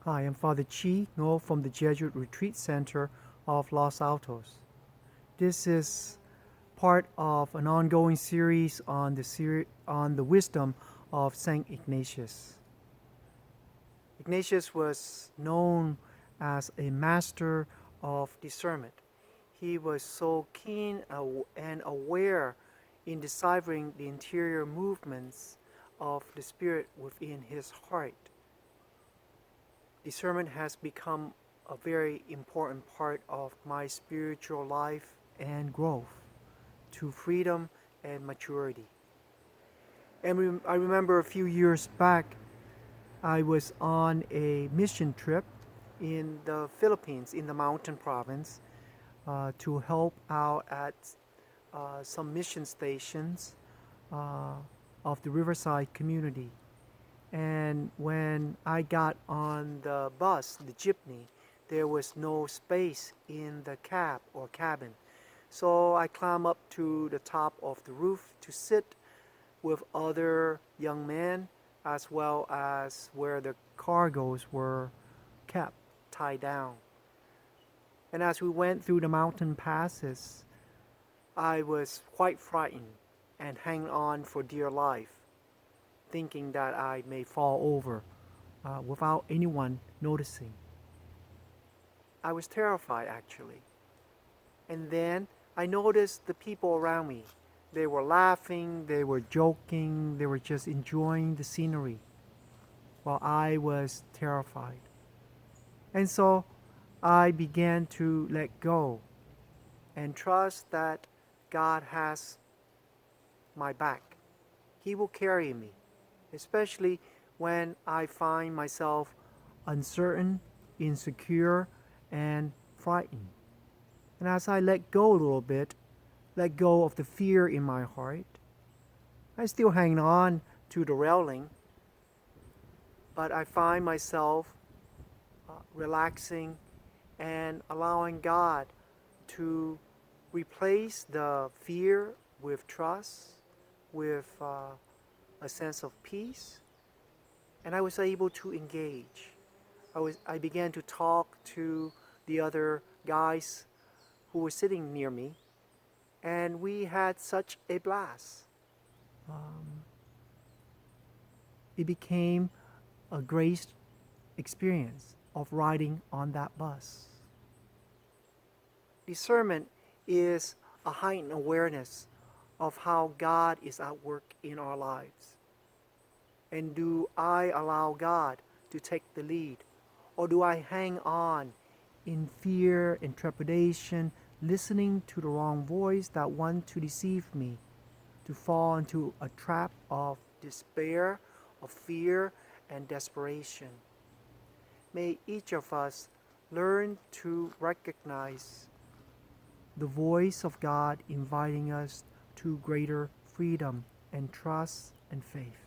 Hi, I'm Father Chi Ngo from the Jesuit Retreat Center of Los Altos. This is part of an ongoing series on the wisdom of Saint Ignatius. Ignatius was known as a master of discernment. He was so keen and aware in deciphering the interior movements of the spirit within his heart. Discernment has become a very important part of my spiritual life and growth to freedom and maturity. And I remember a few years back, I was on a mission trip in the Philippines, in the mountain province, to help out at some mission stations uh, of the Riverside community. And when I got on the bus, the jeepney, there was no space in the cab or cabin. So I climbed up to the top of the roof to sit with other young men, as well as where the cargoes were kept tied down. And as we went through the mountain passes, I was quite frightened and hanging on for dear life, thinking that I may fall over without anyone noticing. I was terrified actually. And then I noticed the people around me. They were laughing, they were joking, they were just enjoying the scenery while I was terrified. And so I began to let go and trust that God has my back. He will carry me, especially when I find myself uncertain, insecure, and frightened. And as I let go a little bit, let go of the fear in my heart, I still hang on to the railing, but I find myself relaxing and allowing God to replace the fear with trust, with a sense of peace, and I was able to engage. I began to talk to the other guys who were sitting near me, and we had such a blast. It became a great experience of riding on that bus. Discernment is a heightened awareness of how God is at work in our lives. And do I allow God to take the lead? Or do I hang on in fear and trepidation, listening to the wrong voice that want to deceive me, to fall into a trap of despair, of fear, and desperation? May each of us learn to recognize the voice of God inviting us to greater freedom and trust and faith.